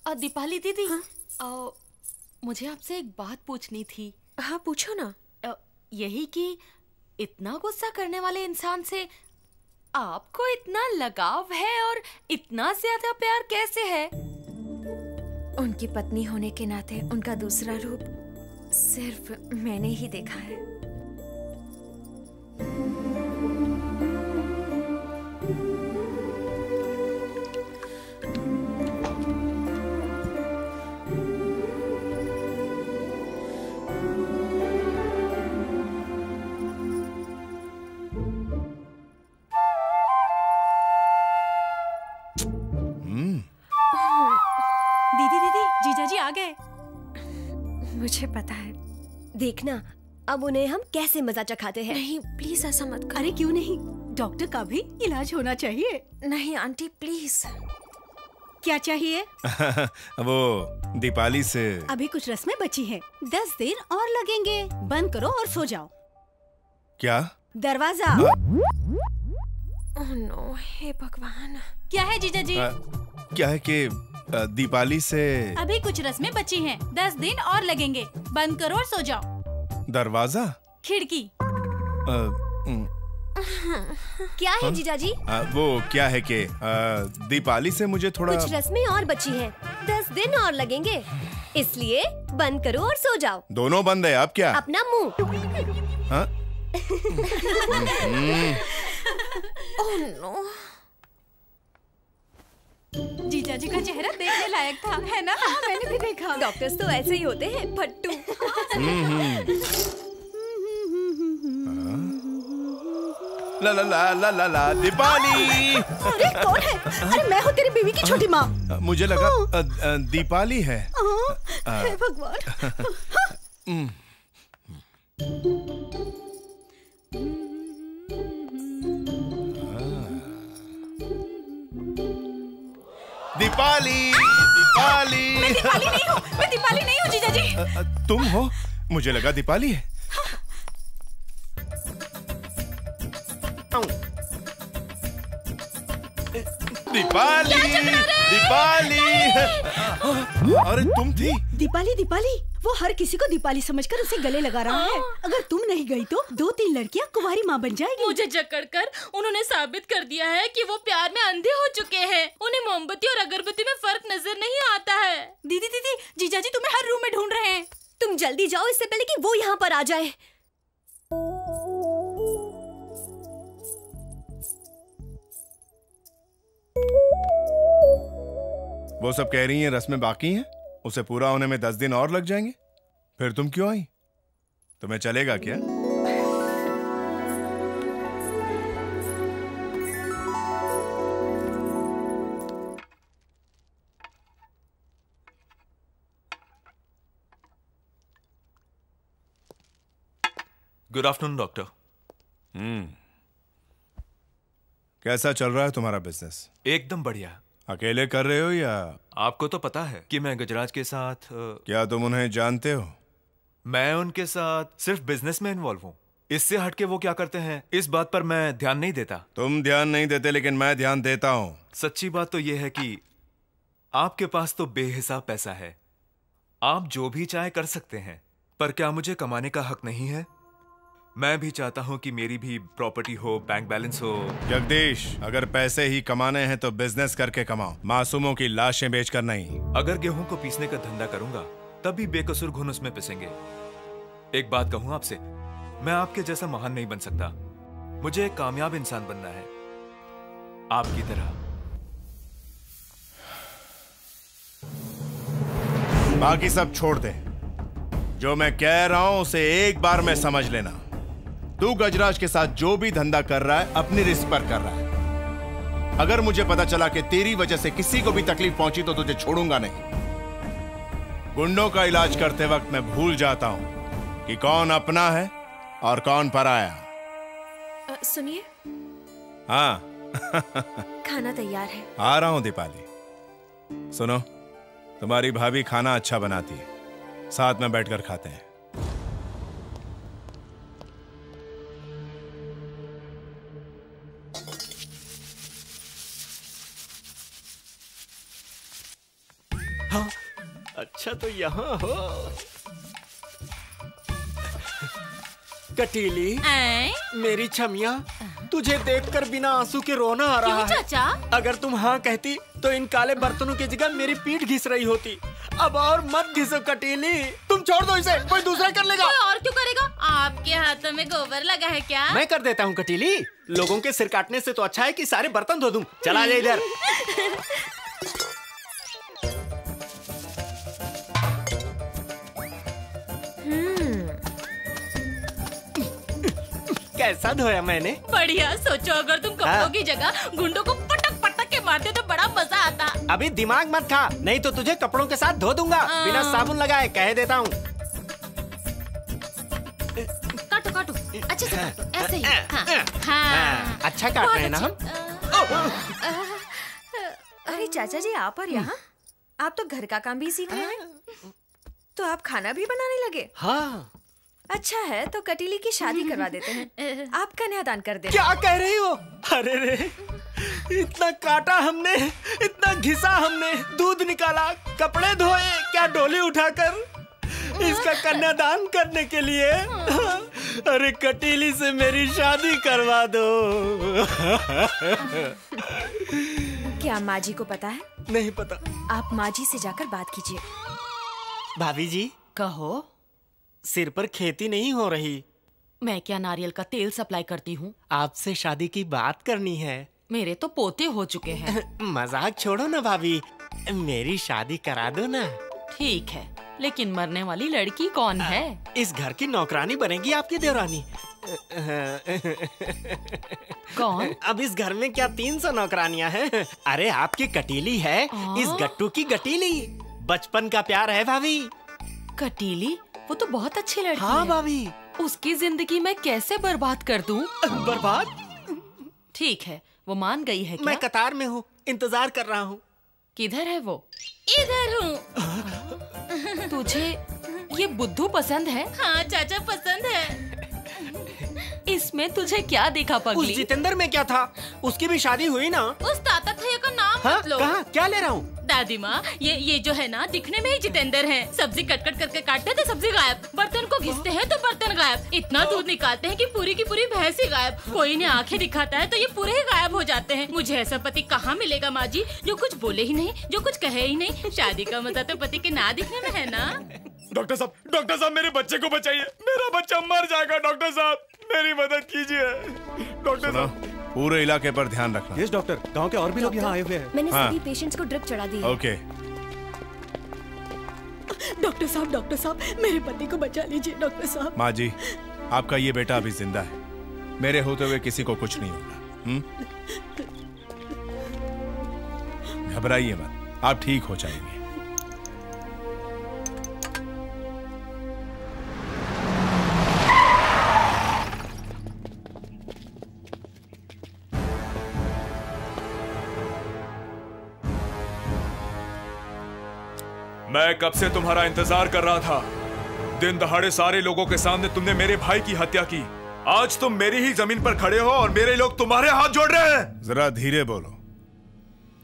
दीपाली दीदी। हाँ? मुझे आपसे एक बात पूछनी थी। हाँ पूछो ना। यही कि इतना गुस्सा करने वाले इंसान से आपको इतना लगाव है और इतना ज्यादा प्यार कैसे है? उनकी पत्नी होने के नाते उनका दूसरा रूप सिर्फ मैंने ही देखा है। जीजाजी आ गए। मुझे पता है। देखना अब उन्हें हम कैसे मजा चखाते हैं। नहीं प्लीज ऐसा मत करो। अरे क्यों नहीं, डॉक्टर का भी इलाज होना चाहिए। नहीं आंटी प्लीज। क्या चाहिए? वो दीपाली से अभी कुछ रस्में बची हैं, 10 दिन और लगेंगे। बंद करो और सो जाओ। क्या? दरवाजा। ओह नो, हे भगवान। क्या है जीजाजी? क्या है कि दीपाली से अभी कुछ रस्में बची हैं, 10 दिन और लगेंगे। बंद करो और सो जाओ। दरवाजा, खिड़की। क्या है जीजाजी? वो क्या है कि दीपाली से मुझे थोड़ा कुछ रस्में और बची हैं, 10 दिन और लगेंगे, इसलिए बंद करो और सो जाओ। दोनों बंद है। आप क्या? अपना मुंह। हाँ? Oh no. जीजाजी का चेहरा देखने लायक था, है ना? हाँ, मैंने भी देखा। डॉक्टर्स तो ऐसे ही होते हैं, फट्टू। ला ला ला ला ला ला दीपाली। अरे कौन है? अरे मैं हूँ तेरी बीवी की छोटी माँ। मुझे लगा दीपाली है। हे भगवान। दीपाली, दीपाली। मैं दीपाली नहीं हूँ, मैं दीपाली नहीं हूँ जीजाजी। तुम हो? मुझे लगा दीपाली है। दीपाली, दीपाली। अरे तुम थी? दीपाली, दीपाली। वो हर किसी को दीपाली समझकर उसे गले लगा रहा है। अगर तुम नहीं गई तो 2-3 लड़कियां कुंवारी माँ बन जाएगी। मुझे जकड़कर उन्होंने साबित कर दिया है कि वो प्यार में अंधे हो चुके हैं। उन्हें मोमबत्ती और अगरबत्ती में फर्क नजर नहीं आता है। दीदी दीदी, जीजाजी तुम्हें हर रूम में ढूंढ रहे हैं। तुम जल्दी जाओ इससे पहले कि वो यहाँ पर आ जाए। वो सब कह रही हैं रस्में बाकी हैं, उसे पूरा होने में 10 दिन और लग जाएंगे। फिर तुम क्यों आई? तुम्हें चलेगा क्या? Good afternoon doctor. कैसा चल रहा है तुम्हारा बिजनेस? एकदम बढ़िया। अकेले कर रहे हो या? आपको तो पता है कि मैं गजराज के साथ क्या तुम उन्हें जानते हो? मैं उनके साथ सिर्फ बिजनेस में इन्वॉल्व हूँ। इससे हटके वो क्या करते हैं इस बात पर मैं ध्यान नहीं देता। तुम ध्यान नहीं देते लेकिन मैं ध्यान देता हूँ। सच्ची बात तो यह है कि आपके पास तो बेहिसाब पैसा है, आप जो भी चाहे कर सकते हैं, पर क्या मुझे कमाने का हक नहीं है? मैं भी चाहता हूं कि मेरी भी प्रॉपर्टी हो, बैंक बैलेंस हो। जगदीश, अगर पैसे ही कमाने हैं तो बिजनेस करके कमाओ, मासूमों की लाशें बेचकर नहीं। अगर गेहूं को पीसने का धंधा करूंगा तब भी बेकसूर घुन उसमें पिसेंगे। एक बात कहूं आपसे, मैं आपके जैसा महान नहीं बन सकता। मुझे एक कामयाब इंसान बनना है, आपकी तरह। बाकी सब छोड़ दे, जो मैं कह रहा हूं उसे एक बार में समझ लेना। तू गजराज के साथ जो भी धंधा कर रहा है अपनी रिस्क पर कर रहा है। अगर मुझे पता चला कि तेरी वजह से किसी को भी तकलीफ पहुंची तो तुझे छोड़ूंगा नहीं। गुंडों का इलाज करते वक्त मैं भूल जाता हूं कि कौन अपना है और कौन पराया। सुनिए। हाँ। खाना तैयार है। आ रहा हूं दीपाली। सुनो, तुम्हारी भाभी खाना अच्छा बनाती है, साथ में बैठकर खाते हैं। हाँ, अच्छा तो यहाँ हो। कटीली, मेरी छमिया, तुझे देखकर बिना आंसू के रोना आ रहा है। चाचा? अगर तुम हाँ कहती तो इन काले बर्तनों की जगह मेरी पीठ घिस रही होती। अब और मत घिसो कटीली, तुम छोड़ दो इसे, कोई दूसरा कर लेगा। कोई और क्यों करेगा? आपके हाथों में गोबर लगा है क्या? मैं कर देता हूँ कटीली, लोगों के सिर काटने से तो अच्छा है कि सारे बर्तन धो दूं। चला जा इधर। कैसा धोया मैंने? बढ़िया। सोचो अगर तुम कपड़ों की जगह गुंडों को पटक पटक के मारते तो बड़ा मजा आता। अभी दिमाग मत खा, नहीं तो तुझे कपड़ों के साथ धो दूंगा बिना साबुन लगाए, कह देता हूँ। काटो काटो, अच्छे से काटो, ऐसे ही। हाँ। अच्छा काट रहे हैं ना हम? अरे चाचा जी, आप और यहाँ? आप तो घर का काम भी सीख रहे हैं, तो आप खाना भी बनाने लगे? हाँ। अच्छा है, तो कटीली की शादी करवा देते हैं। आप कन्यादान कर दें। क्या कह रही हो? अरे रे, इतना काटा हमने, इतना घिसा हमने, दूध निकाला, कपड़े धोए, क्या डोली उठाकर इसका कन्यादान करने के लिए। अरे कटीली से मेरी शादी करवा दो। क्या माँ जी को पता है? नहीं पता। आप माँ जी से जाकर बात कीजिए। भाभी जी, कहो। सिर पर खेती नहीं हो रही। मैं क्या नारियल का तेल सप्लाई करती हूँ? आपसे शादी की बात करनी है। मेरे तो पोते हो चुके हैं। मजाक छोड़ो ना भाभी, मेरी शादी करा दो ना। ठीक है, लेकिन मरने वाली लड़की कौन है? इस घर की नौकरानी बनेगी आपकी देवरानी। कौन? अब इस घर में क्या 300 नौकरानियां हैं? अरे आपकी कटीली है, इस गट्टू की गटीली। बचपन का प्यार है भाभी। कटीली? वो तो बहुत अच्छी लड़की हाँ है। भाभी। उसकी जिंदगी मैं कैसे बर्बाद कर दूं? बर्बाद? ठीक है, वो मान गई है क्या? मैं कतार में हूँ, इंतजार कर रहा हूँ। किधर है वो? इधर हूँ। तुझे ये बुद्धू पसंद है? हाँ चाचा, पसंद है। इसमें तुझे क्या दिखा उस पगली? जितेंद्र में क्या था? उसकी भी शादी हुई ना? उस ताता थैया का नाम हाँ? मत लो। कहाँ? क्या ले रहा हूँ? दादी माँ, ये जो है ना, दिखने में ही जितेंद्र है। सब्जी कट कट करके काटते थे, सब्जी गायब। बर्तन को घिसते हैं तो बर्तन गायब। इतना दूध निकालते हैं कि पूरी की पूरी भैंस ही गायब। कोई ने आंखें दिखाता है तो ये पूरे ही गायब हो जाते हैं। मुझे ऐसा पति कहाँ मिलेगा माँ जी, जो कुछ बोले ही नहीं, जो कुछ कहे ही नहीं। शादी का मजा तो पति के ना दिखने में है ना। डॉक्टर साहब, मेरे बच्चे को बचाइए। मेरा बच्चा मर जाएगा। डॉक्टर साहब, मेरी मदद कीजिए। डॉक्टर साहब, पूरे इलाके पर ध्यान रखना। यस डॉक्टर, गांव के और भी लोग यहाँ आए हुए हैं। मैंने हाँ। सभी पेशेंट्स को ड्रिप चढ़ा दी है। ओके। डॉक्टर साहब, मेरे पति को बचा लीजिए डॉक्टर साहब। माँ जी, आपका ये बेटा अभी जिंदा है। मेरे होते हुए किसी को कुछ नहीं होगा। घबराइए मत, आप ठीक हो जाएंगे। मैं कब से तुम्हारा इंतजार कर रहा था। दिन दहाड़े सारे लोगों के सामने तुमने मेरे भाई की हत्या की। आज तुम मेरी ही जमीन पर खड़े हो और मेरे लोग तुम्हारे हाथ जोड़ रहे हैं। जरा धीरे बोलो,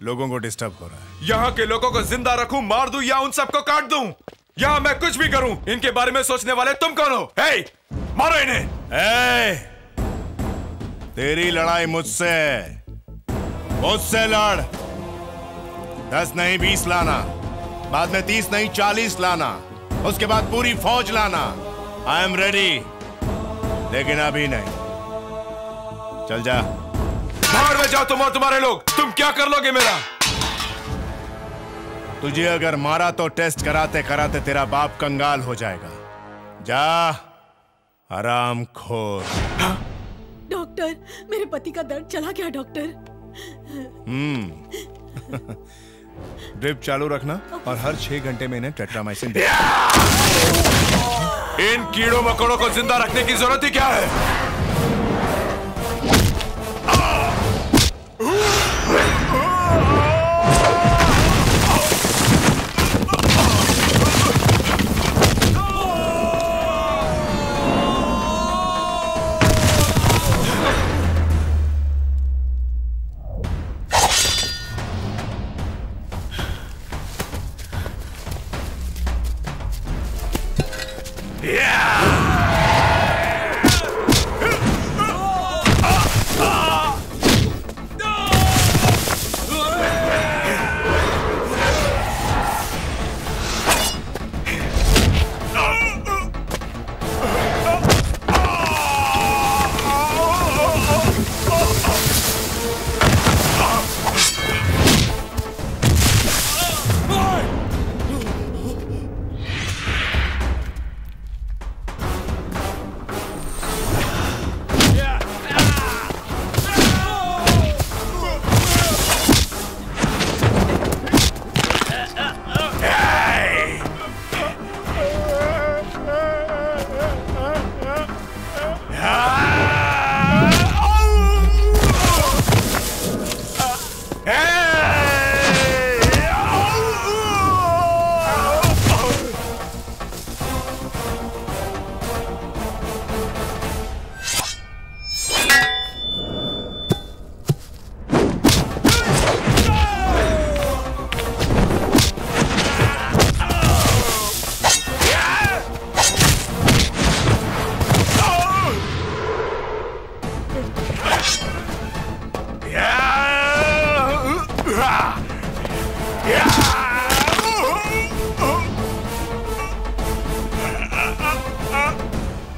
लोगों को डिस्टर्ब हो रहा है। यहाँ के लोगों को जिंदा रखूं, मार दूं या उन सबको काट दूं, यहाँ मैं कुछ भी करूं, इनके बारे में सोचने वाले तुम कौन हो? हे, मारो इन्हें। तेरी लड़ाई मुझसे लड़। 10 नहीं 20 लाना, बाद में 30 नहीं 40 लाना, उसके बाद पूरी फौज लाना। आई एम रेडी, लेकिन अभी नहीं। चल जा। बाहर में जाओ तुम और तुम्हारे लोग। तुम क्या कर लोगे मेरा? तुझे अगर मारा तो टेस्ट कराते कराते तेरा बाप कंगाल हो जाएगा। जा, आराम खोर। डॉक्टर, मेरे पति का दर्द चला गया डॉक्टर। ड्रिप चालू रखना और हर 6 घंटे में इन्हें टेट्रामाइसिन दे। इन कीड़ों मकोड़ों को जिंदा रखने की जरूरत ही क्या है? या!